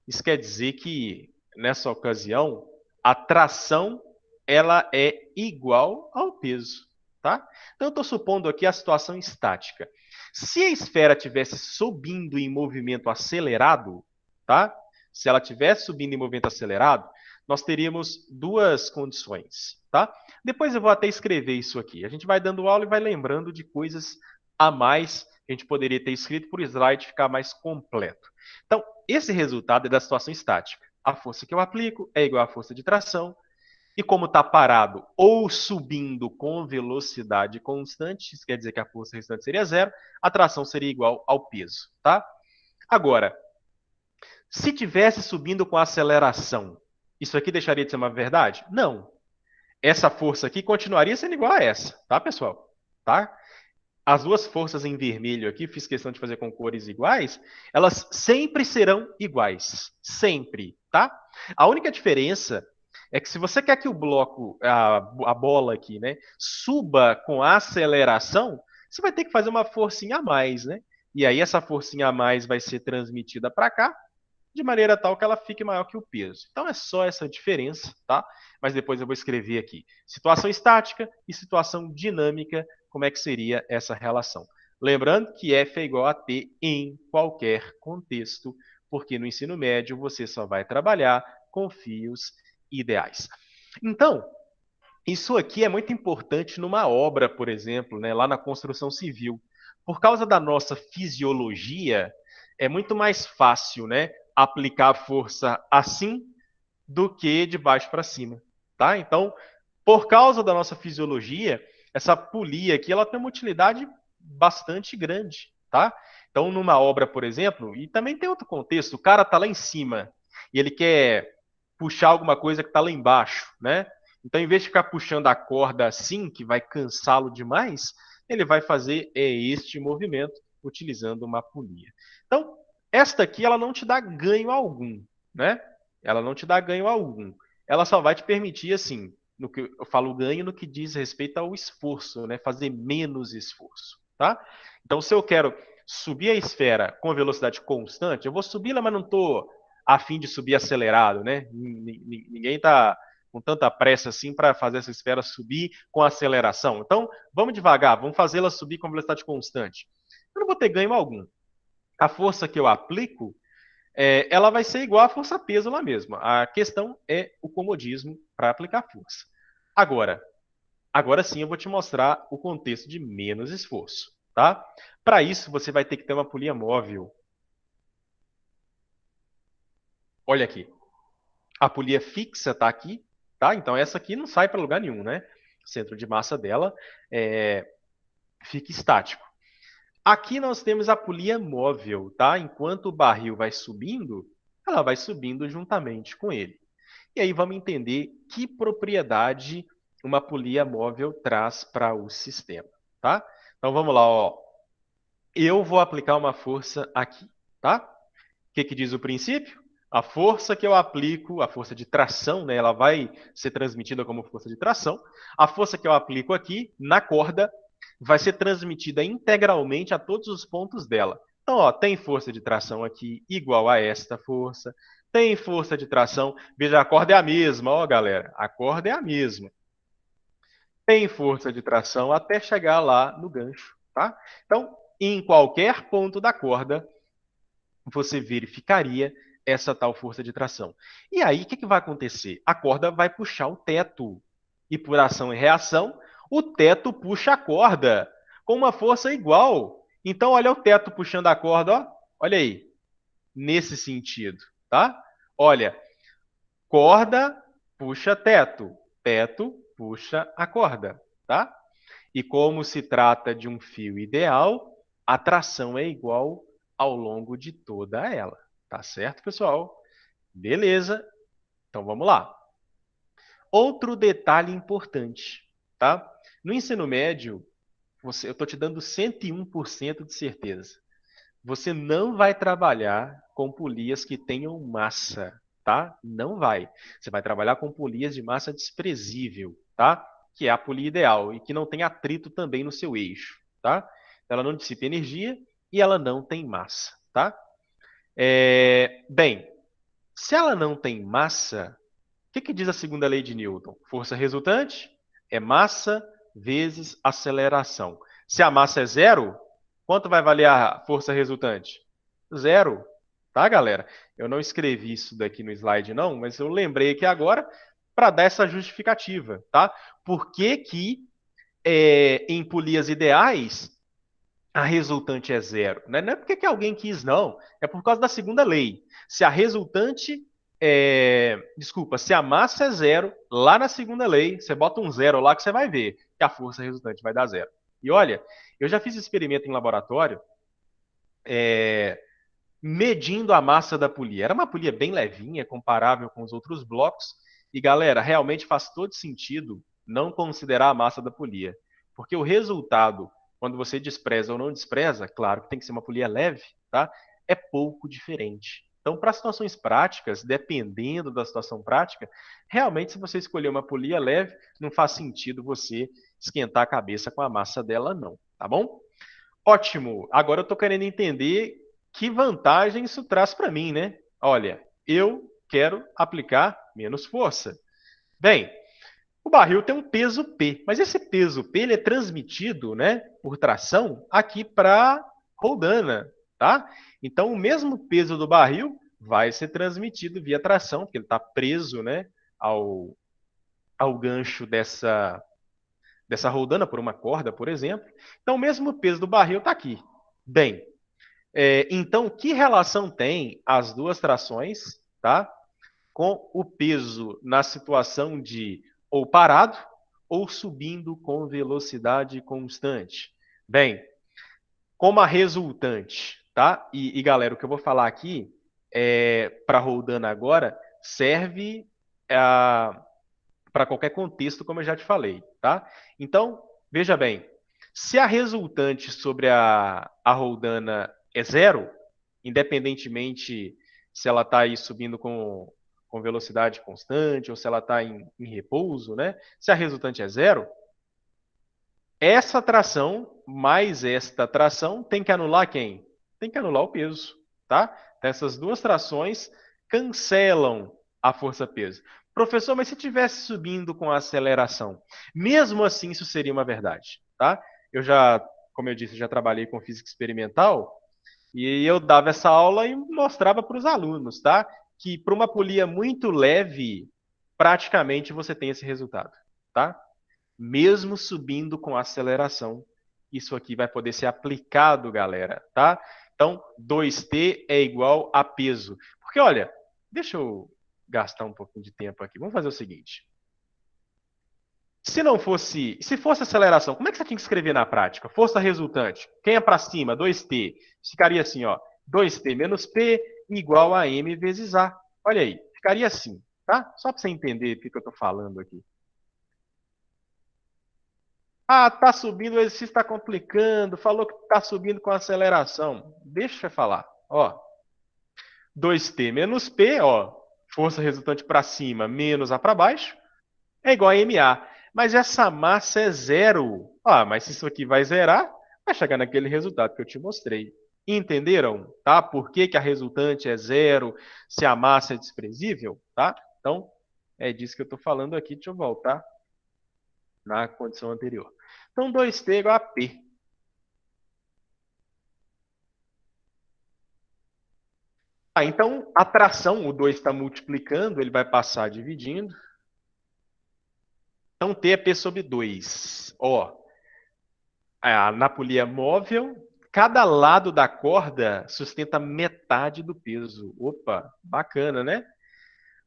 Isso quer dizer que, nessa ocasião, a tração ela é igual ao peso, tá? Então, eu estou supondo aqui a situação estática. Se a esfera estivesse subindo em movimento acelerado, tá? Se ela estivesse subindo em movimento acelerado, nós teríamos duas condições, tá? Depois eu vou até escrever isso aqui. A gente vai dando aula e vai lembrando de coisas a mais que a gente poderia ter escrito por slide ficar mais completo. Então, esse resultado é da situação estática. A força que eu aplico é igual à força de tração, e como está parado ou subindo com velocidade constante, isso quer dizer que a força restante seria zero, a tração seria igual ao peso, tá? Agora, se tivesse subindo com aceleração, isso aqui deixaria de ser uma verdade? Não. Essa força aqui continuaria sendo igual a essa, tá, pessoal? Tá? As duas forças em vermelho aqui, fiz questão de fazer com cores iguais, elas sempre serão iguais. Sempre, tá? A única diferença é que se você quer que o bloco, a bola aqui, né, suba com aceleração, você vai ter que fazer uma forcinha a mais, né? E aí essa forcinha a mais vai ser transmitida para cá, de maneira tal que ela fique maior que o peso. Então é só essa diferença, tá? Mas depois eu vou escrever aqui situação estática e situação dinâmica, como é que seria essa relação. Lembrando que F é igual a T em qualquer contexto, porque no ensino médio você só vai trabalhar com fios ideais. Então, isso aqui é muito importante numa obra, por exemplo, né, lá na construção civil. Por causa da nossa fisiologia, é muito mais fácil, né, aplicar a força assim do que de baixo para cima, tá? Então, por causa da nossa fisiologia, essa polia aqui, ela tem uma utilidade bastante grande, tá? Então, numa obra, por exemplo, e também tem outro contexto, o cara tá lá em cima e ele quer puxar alguma coisa que tá lá embaixo, né? Então, em vez de ficar puxando a corda assim, que vai cansá-lo demais, ele vai fazer este movimento utilizando uma polia. Então, esta aqui, ela não te dá ganho algum, né? Ela não te dá ganho algum. Ela só vai te permitir, assim, no que eu falo ganho no que diz respeito ao esforço, né? Fazer menos esforço, tá? Então, se eu quero subir a esfera com velocidade constante, eu vou subir, mas não estou a fim de subir acelerado, né? Ninguém está com tanta pressa assim para fazer essa esfera subir com aceleração. Então, vamos devagar, vamos fazê-la subir com velocidade constante. Eu não vou ter ganho algum. A força que eu aplico ela vai ser igual à força-peso lá mesmo. A questão é o comodismo para aplicar força. Agora, agora sim eu vou te mostrar o contexto de menos esforço, tá? Para isso, você vai ter que ter uma polia móvel. Olha aqui. A polia fixa está aqui, tá? Então essa aqui não sai para lugar nenhum, né? O centro de massa dela fica estático. Aqui nós temos a polia móvel, tá? Enquanto o barril vai subindo, ela vai subindo juntamente com ele. E aí vamos entender que propriedade uma polia móvel traz para o sistema, tá? Então vamos lá, ó. Eu vou aplicar uma força aqui, tá? O que que diz o princípio? A força que eu aplico, a força de tração, né, ela vai ser transmitida como força de tração. A força que eu aplico aqui na corda vai ser transmitida integralmente a todos os pontos dela. Então, ó, tem força de tração aqui igual a esta força. Tem força de tração. Veja, a corda é a mesma, ó, galera. A corda é a mesma. Tem força de tração até chegar lá no gancho, tá? Então, em qualquer ponto da corda, você verificaria essa tal força de tração. E aí, o que que vai acontecer? A corda vai puxar o teto. E por ação e reação, o teto puxa a corda com uma força igual. Então, olha o teto puxando a corda, ó. Olha aí, nesse sentido, tá? Olha, corda puxa teto, teto puxa a corda, tá? E como se trata de um fio ideal, a tração é igual ao longo de toda ela. Tá certo, pessoal? Beleza. Então vamos lá. Outro detalhe importante, tá? No ensino médio, eu estou te dando 101% de certeza. Você não vai trabalhar com polias que tenham massa, tá? Não vai. Você vai trabalhar com polias de massa desprezível, tá? Que é a polia ideal e que não tem atrito também no seu eixo, tá? Ela não dissipa energia e ela não tem massa, tá? Bem, se ela não tem massa, o que diz a segunda lei de Newton? Força resultante é massa vezes aceleração. Se a massa é zero, quanto vai valer a força resultante? Zero. Tá, galera? Eu não escrevi isso daqui no slide, não, mas eu lembrei aqui agora para dar essa justificativa, tá? Por que que em polias ideais a resultante é zero? Não é porque que alguém quis, não. É por causa da segunda lei. Se a resultante desculpa, se a massa é zero, lá na segunda lei, você bota um zero lá que você vai ver que a força resultante vai dar zero. E olha, eu já fiz experimento em laboratório medindo a massa da polia. Era uma polia bem levinha, comparável com os outros blocos. E galera, realmente faz todo sentido não considerar a massa da polia. Porque o resultado, quando você despreza ou não despreza, claro que tem que ser uma polia leve, tá? É pouco diferente. Então, para situações práticas, dependendo da situação prática, realmente, se você escolher uma polia leve, não faz sentido você esquentar a cabeça com a massa dela, não. Tá bom? Ótimo. Agora eu estou querendo entender que vantagem isso traz para mim, né? Olha, eu quero aplicar menos força. Bem, o barril tem um peso P, mas esse peso P ele é transmitido, né, por tração aqui para a roldana, tá? Então, o mesmo peso do barril vai ser transmitido via tração, porque ele está preso, né, ao gancho dessa roldana por uma corda, por exemplo. Então, o mesmo peso do barril está aqui. Bem, então, que relação tem as duas trações, tá, com o peso na situação de ou parado ou subindo com velocidade constante? Bem, como a resultante, tá? E galera, o que eu vou falar aqui para Roldana agora serve para qualquer contexto, como eu já te falei, tá? Então, veja bem, se a resultante sobre a Roldana é zero, independentemente se ela está aí subindo com velocidade constante ou se ela está em repouso, né? Se a resultante é zero, essa tração mais esta tração tem que anular quem? Tem que anular o peso, tá? Então, essas duas trações cancelam a força-peso. Professor, mas se estivesse subindo com a aceleração, mesmo assim isso seria uma verdade, tá? Eu já, como eu disse, já trabalhei com física experimental e eu dava essa aula e mostrava para os alunos, tá? Que para uma polia muito leve, praticamente você tem esse resultado, tá? Mesmo subindo com aceleração, isso aqui vai poder ser aplicado, galera, tá? Então, 2t é igual a peso. Porque, olha, deixa eu gastar um pouquinho de tempo aqui. Vamos fazer o seguinte. Se fosse aceleração, como é que você tinha que escrever na prática? Força resultante. Quem é para cima? 2t. Ficaria assim, ó. 2t menos p igual a m vezes a. Olha aí, ficaria assim, tá? Só para você entender o que eu estou falando aqui. Ah, tá subindo, o exercício está complicando, falou que tá subindo com aceleração. Deixa eu falar. Ó, 2t menos p, ó, força resultante para cima menos a para baixo, é igual a ma. Mas essa massa é zero. Ah, mas se isso aqui vai zerar, vai chegar naquele resultado que eu te mostrei. Entenderam? Tá? Por que que a resultante é zero se a massa é desprezível? Tá? Então, é disso que eu estou falando aqui. Deixa eu voltar na condição anterior. Então, 2t é igual a p. Então, a tração, o 2 está multiplicando, ele vai passar dividindo. Então, T é P sobre 2. Ó, na polia móvel, cada lado da corda sustenta metade do peso. Opa, bacana, né?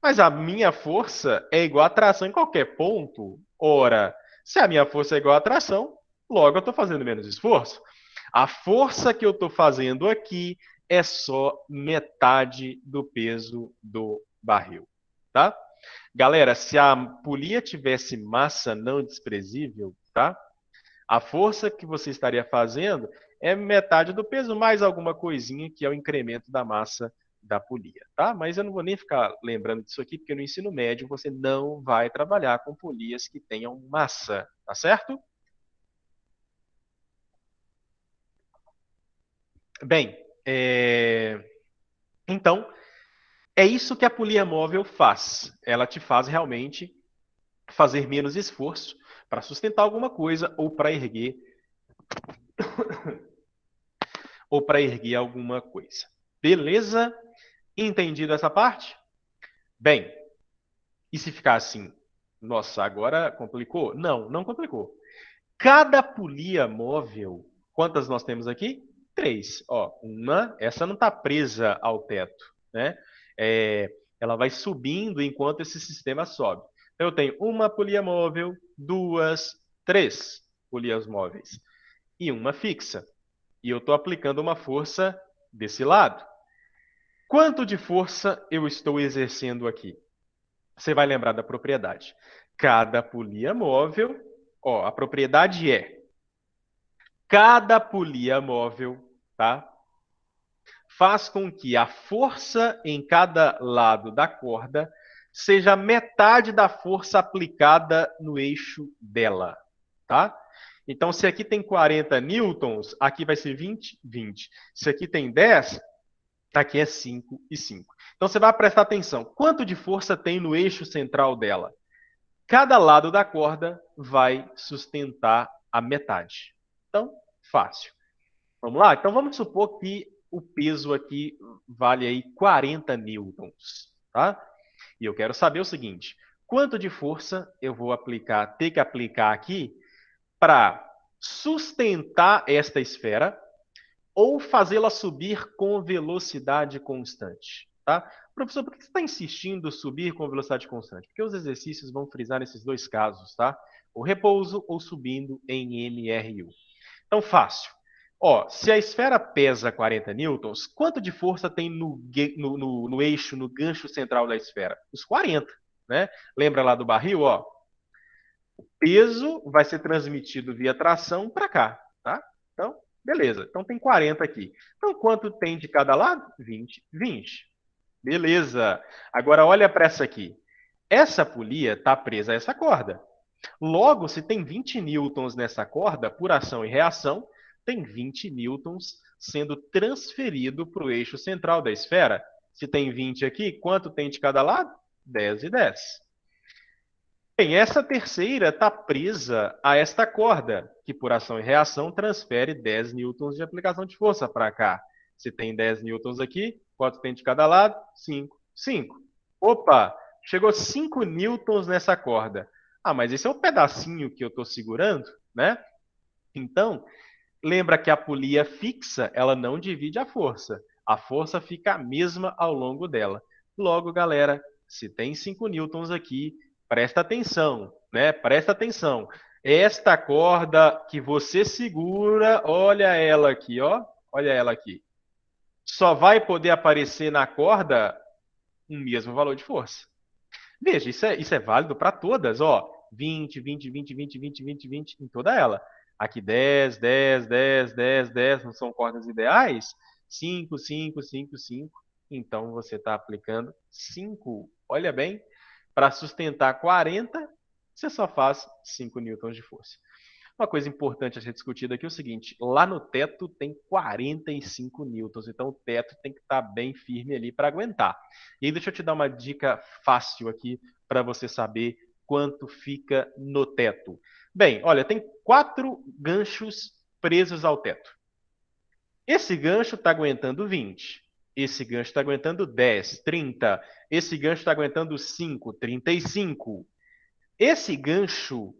Mas a minha força é igual a tração em qualquer ponto. Ora, se a minha força é igual a tração, logo eu estou fazendo menos esforço. A força que eu estou fazendo aqui é só metade do peso do barril, tá? Galera, se a polia tivesse massa não desprezível, tá? A força que você estaria fazendo é metade do peso, mais alguma coisinha que é o incremento da massa da polia, tá? Mas eu não vou nem ficar lembrando disso aqui, porque no ensino médio você não vai trabalhar com polias que tenham massa, tá certo? Bem, então, é isso que a polia móvel faz. Ela te faz realmente fazer menos esforço para sustentar alguma coisa ou para erguer alguma coisa. Beleza? Entendido essa parte? Bem, e se ficar assim? Nossa, agora complicou? Não, não complicou. Cada polia móvel, quantas nós temos aqui? Três. Ó, essa não está presa ao teto, né? É, ela vai subindo enquanto esse sistema sobe. Então, eu tenho uma polia móvel, duas, três polias móveis e uma fixa. E eu estou aplicando uma força desse lado. Quanto de força eu estou exercendo aqui? Você vai lembrar da propriedade. Cada polia móvel, ó, a propriedade é cada polia móvel, tá? Faz com que a força em cada lado da corda seja metade da força aplicada no eixo dela, tá? Então, se aqui tem 40 newtons, aqui vai ser 20, 20. Se aqui tem 10, aqui é 5 e 5. Então, você vai prestar atenção. Quanto de força tem no eixo central dela? Cada lado da corda vai sustentar a metade. Então, fácil. Vamos lá? Então, vamos supor que o peso aqui vale aí 40 newtons, tá? E eu quero saber o seguinte, quanto de força eu vou ter que aplicar aqui para sustentar esta esfera ou fazê-la subir com velocidade constante, tá? Professor, por que você está insistindo em subir com velocidade constante? Porque os exercícios vão frisar nesses dois casos, tá? O repouso ou subindo em MRU. Então, fácil. Ó, se a esfera pesa 40 newtons, quanto de força tem no eixo, no gancho central da esfera? Os 40, né? Lembra lá do barril, ó? Peso vai ser transmitido via tração para cá, tá? Então, beleza. Então tem 40 aqui. Então, quanto tem de cada lado? 20, 20. Beleza. Agora, olha para essa aqui. Essa polia está presa a essa corda. Logo, se tem 20 newtons nessa corda, por ação e reação, tem 20 newtons sendo transferido para o eixo central da esfera. Se tem 20 aqui, quanto tem de cada lado? 10 e 10. Bem, essa terceira está presa a esta corda, que por ação e reação transfere 10 newtons de aplicação de força para cá. Se tem 10 newtons aqui, quanto tem de cada lado? 5. 5. Opa, chegou 5 newtons nessa corda. Ah, mas esse é o pedacinho que eu estou segurando, né? Então, lembra que a polia fixa, ela não divide a força. A força fica a mesma ao longo dela. Logo, galera, se tem 5 newtons aqui, presta atenção, né? Presta atenção. Esta corda que você segura, olha ela aqui, ó. Olha ela aqui. Só vai poder aparecer na corda o mesmo valor de força. Veja, isso é válido para todas, ó. 20, 20, 20, 20, 20, 20, 20 em toda ela. Aqui 10, 10, 10, 10, 10, não são cordas ideais? 5, 5, 5, 5. Então você está aplicando 5. Olha bem, para sustentar 40, você só faz 5 newtons de força. Uma coisa importante a ser discutida aqui é o seguinte: lá no teto tem 45 newtons, então o teto tem que estar bem firme ali para aguentar. E aí deixa eu te dar uma dica fácil aqui para você saber quanto fica no teto. Bem, olha, tem 4 ganchos presos ao teto. Esse gancho está aguentando 20. Esse gancho está aguentando 10, 30. Esse gancho está aguentando 5, 35. Esse gancho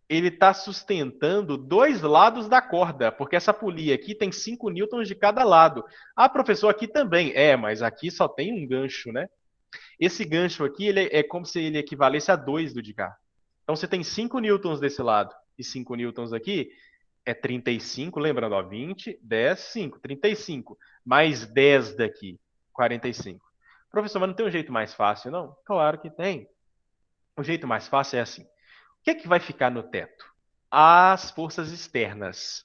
ele está sustentando dois lados da corda, porque essa polia aqui tem 5 newtons de cada lado. Ah, professor, aqui também. É, mas aqui só tem um gancho, né? Esse gancho aqui ele é como se ele equivalesse a 2 do de cá. Então, você tem 5 newtons desse lado e 5 newtons aqui, é 35, lembrando, ó, 20, 10, 5, 35. Mais 10 daqui, 45. Professor, mas não tem um jeito mais fácil, não? Claro que tem. O jeito mais fácil é assim. O que é que vai ficar no teto? As forças externas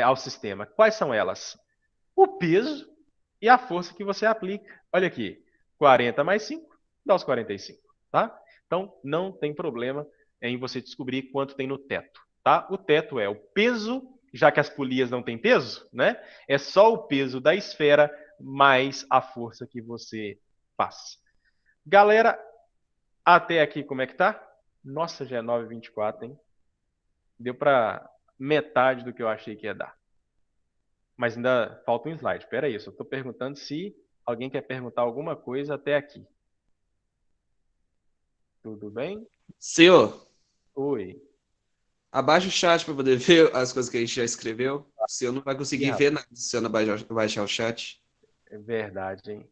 ao sistema. Quais são elas? O peso e a força que você aplica. Olha aqui, 40 mais 5 dá os 45, tá? Então, não tem problema em você descobrir quanto tem no teto, tá? O teto é o peso, já que as polias não têm peso, né? É só o peso da esfera mais a força que você faz. Galera, até aqui como é que tá? Nossa, já é 9h24, hein? Deu para metade do que eu achei que ia dar. Mas ainda falta um slide. Espera aí, eu só estou perguntando se alguém quer perguntar alguma coisa até aqui. Tudo bem? Senhor, Oi. abaixa o chat para poder ver as coisas que a gente já escreveu. O senhor não vai Ih, conseguir ver rapaz, nada se o senhor não baixar o chat. é verdade, hein?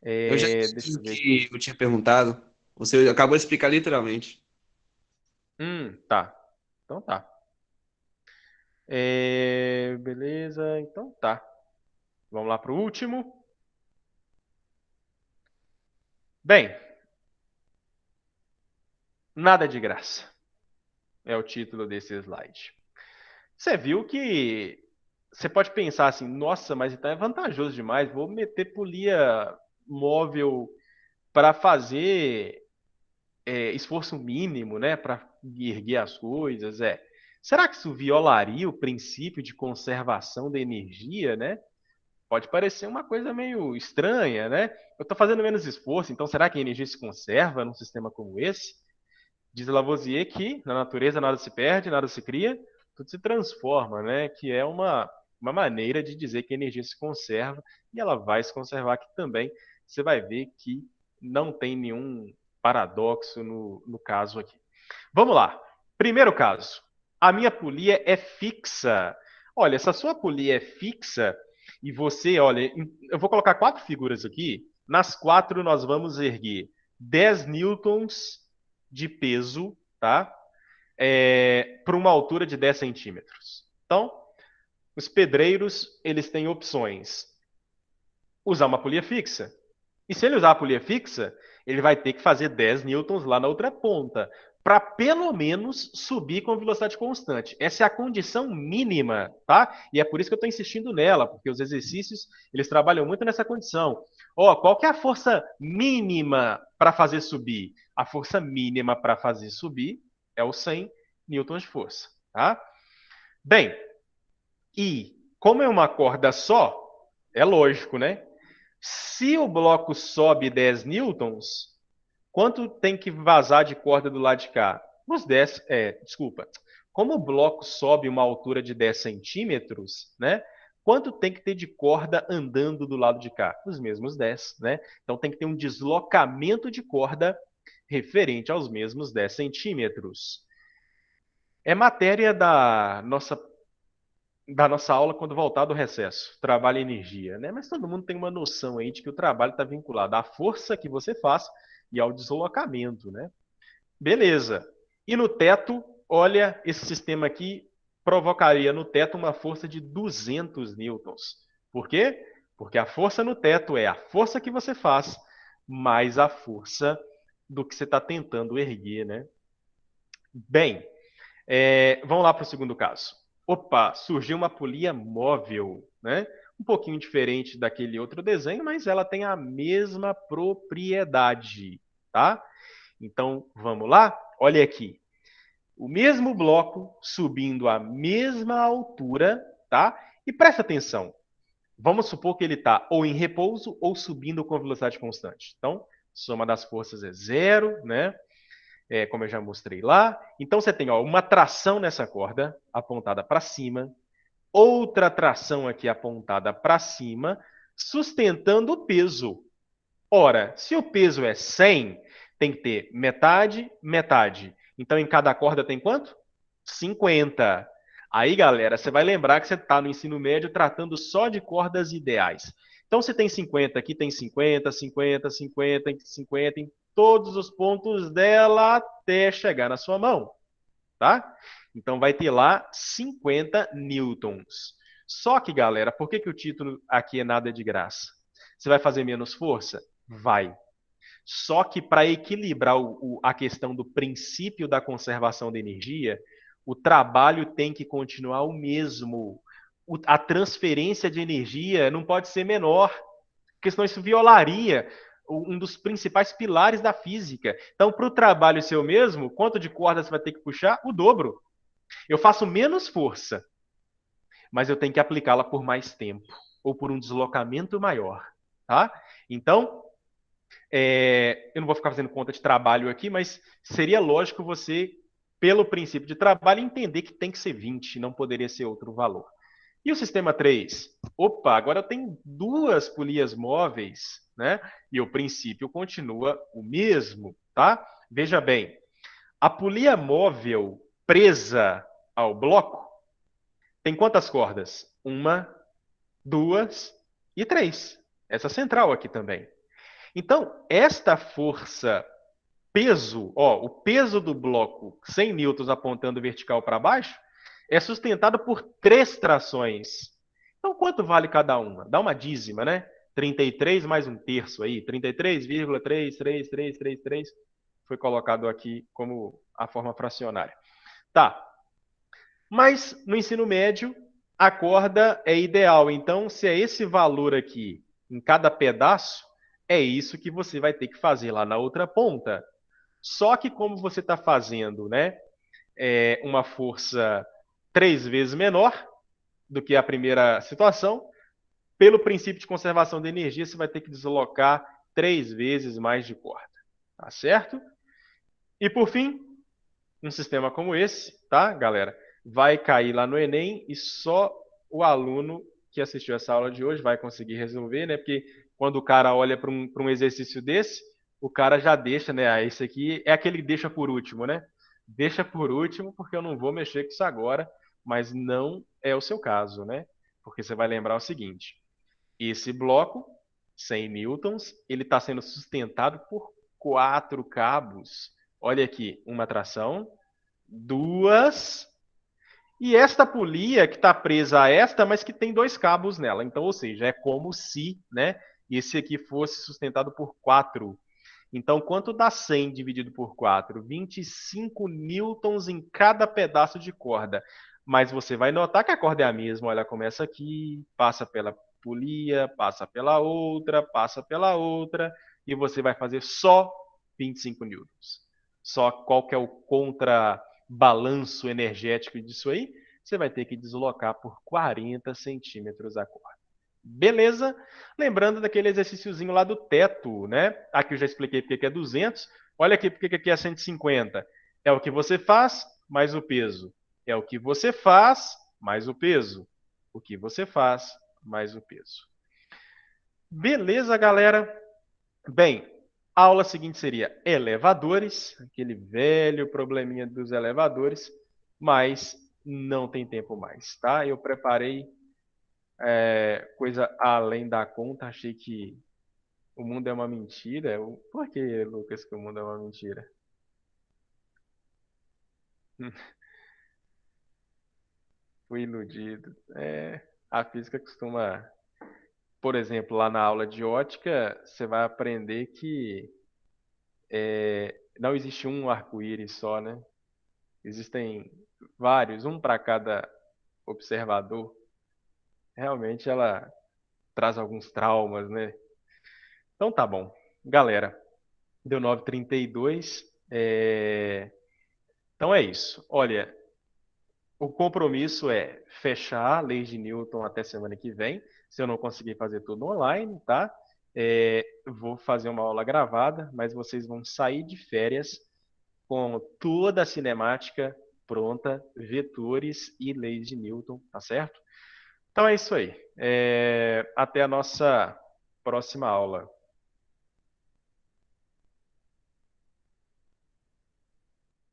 Eu já Deixa disse eu o ver aqui. que eu tinha perguntado. Você acabou de explicar literalmente. Tá. Então tá. Beleza, então tá. Vamos lá para o último. Bem, nada de graça. É o título desse slide. Você viu que você pode pensar assim, nossa, mas então é vantajoso demais, vou meter polia móvel para fazer esforço mínimo, né, para erguer as coisas, Será que isso violaria o princípio de conservação da energia, né? Pode parecer uma coisa meio estranha, né? Eu estou fazendo menos esforço, então será que a energia se conserva num sistema como esse? Diz Lavoisier que na natureza nada se perde, nada se cria, tudo se transforma, né? Que é uma maneira de dizer que a energia se conserva e ela vai se conservar aqui também. Você vai ver que não tem nenhum paradoxo no caso aqui. Vamos lá. Primeiro caso. A minha polia é fixa. Olha, se a sua polia é fixa e você, olha, eu vou colocar 4 figuras aqui. Nas 4 nós vamos erguer 10 newtons de peso, tá? Por uma altura de 10 centímetros. Então, os pedreiros, eles têm opções. Usar uma polia fixa. E se ele usar a polia fixa, ele vai ter que fazer 10 newtons lá na outra ponta, para pelo menos subir com velocidade constante. Essa é a condição mínima, tá? E é por isso que eu estou insistindo nela, porque os exercícios, eles trabalham muito nessa condição. Ó, qual que é a força mínima para fazer subir? A força mínima para fazer subir é o 100 newtons de força, tá? Bem, e como é uma corda só, é lógico, né? Se o bloco sobe 10 newtons, quanto tem que vazar de corda do lado de cá? Os 10, desculpa. Como o bloco sobe uma altura de 10 centímetros, né? Quanto tem que ter de corda andando do lado de cá? Os mesmos 10, né? Então tem que ter um deslocamento de corda referente aos mesmos 10 centímetros. É matéria da nossa aula quando voltar do recesso, trabalho e energia, né? Mas todo mundo tem uma noção aí de que o trabalho está vinculado à força que você faz e ao deslocamento, né? Beleza. E no teto, olha, esse sistema aqui provocaria no teto uma força de 200 newtons. Por quê? Porque a força no teto é a força que você faz mais a força do que você está tentando erguer, né? Bem, vamos lá para o segundo caso. Opa, surgiu uma polia móvel, né? Um pouquinho diferente daquele outro desenho, mas ela tem a mesma propriedade, tá? Então, vamos lá? Olha aqui. O mesmo bloco subindo a mesma altura, tá? E presta atenção. Vamos supor que ele está ou em repouso ou subindo com velocidade constante. Então, soma das forças é zero, né? Como eu já mostrei lá. Então você tem uma tração nessa corda apontada para cima, outra tração aqui apontada para cima, sustentando o peso. Ora, se o peso é 100, tem que ter metade, metade. Então em cada corda tem quanto? 50. Aí, galera, você vai lembrar que você está no ensino médio tratando só de cordas ideais. Então, se tem 50, aqui tem 50, 50, 50, 50 em todos os pontos dela até chegar na sua mão, tá? Então vai ter lá 50 newtons. Só que, galera, por que o título aqui é nada de graça? Você vai fazer menos força? Vai. Só que para equilibrar a questão do princípio da conservação da energia, o trabalho tem que continuar o mesmo. A transferência de energia não pode ser menor, porque senão isso violaria um dos principais pilares da física. Então, para o trabalho ser o mesmo, quanto de corda você vai ter que puxar? O dobro. Eu faço menos força, mas eu tenho que aplicá-la por mais tempo, ou por um deslocamento maior. Tá? Então, eu não vou ficar fazendo conta de trabalho aqui, mas seria lógico você, pelo princípio de trabalho, entender que tem que ser 20, não poderia ser outro valor. E o sistema 3? Opa, agora eu tenho duas polias móveis, né? E o princípio continua o mesmo, tá? Veja bem, a polia móvel presa ao bloco tem quantas cordas? Uma, duas e três. Essa central aqui também. Então, esta força peso, ó, o peso do bloco 100 newtons apontando vertical para baixo, é sustentado por três trações. Então, quanto vale cada uma? Dá uma dízima, né? 33 mais um terço aí, 33,33333 foi colocado aqui como a forma fracionária. Tá, mas no ensino médio, a corda é ideal. Então, se é esse valor aqui em cada pedaço, é isso que você vai ter que fazer lá na outra ponta. Só que como você está fazendo, né, uma força 3 vezes menor do que a primeira situação, pelo princípio de conservação de energia, você vai ter que deslocar 3 vezes mais de corda. Tá certo? E por fim, um sistema como esse, tá, galera? Vai cair lá no Enem e só o aluno que assistiu essa aula de hoje vai conseguir resolver, né? Porque quando o cara olha para um exercício desse, o cara já deixa, né? Ah, esse aqui é aquele deixa por último, né? Deixa por último porque eu não vou mexer com isso agora, mas não é o seu caso, né? Porque você vai lembrar o seguinte: esse bloco, 100 newtons, ele está sendo sustentado por 4 cabos. Olha aqui, uma tração, duas, e esta polia que está presa a esta, mas que tem 2 cabos nela. Então, ou seja, é como se, né, esse aqui fosse sustentado por 4. Então, quanto dá 100 dividido por 4? 25 newtons em cada pedaço de corda. Mas você vai notar que a corda é a mesma. Olha, começa aqui, passa pela polia, passa pela outra, e você vai fazer só 25 newtons. Só qual que é o contrabalanço energético disso aí? Você vai ter que deslocar por 40 centímetros a corda. Beleza? Lembrando daquele exercíciozinho lá do teto, né? Aqui eu já expliquei porque que é 200. Olha aqui porque que aqui é 150. É o que você faz mais o peso. É o que você faz mais o peso. O que você faz mais o peso. Beleza, galera? Bem, a aula seguinte seria elevadores, aquele velho probleminha dos elevadores, mas não tem tempo mais, tá? Eu preparei coisa além da conta, achei que o mundo é uma mentira. Por que, Lucas, que o mundo é uma mentira? Fui iludido. A física costuma, por exemplo, lá na aula de ótica, você vai aprender que não existe um arco-íris só, né? Existem vários, um para cada observador. Realmente ela traz alguns traumas, né? Então tá bom. Galera, deu 9h32. Então é isso. Olha, o compromisso é fechar a lei de Newton até semana que vem. Se eu não conseguir fazer tudo online, tá? Vou fazer uma aula gravada, mas vocês vão sair de férias com toda a cinemática pronta, vetores e leis de Newton, tá certo? Então é isso aí. Até a nossa próxima aula.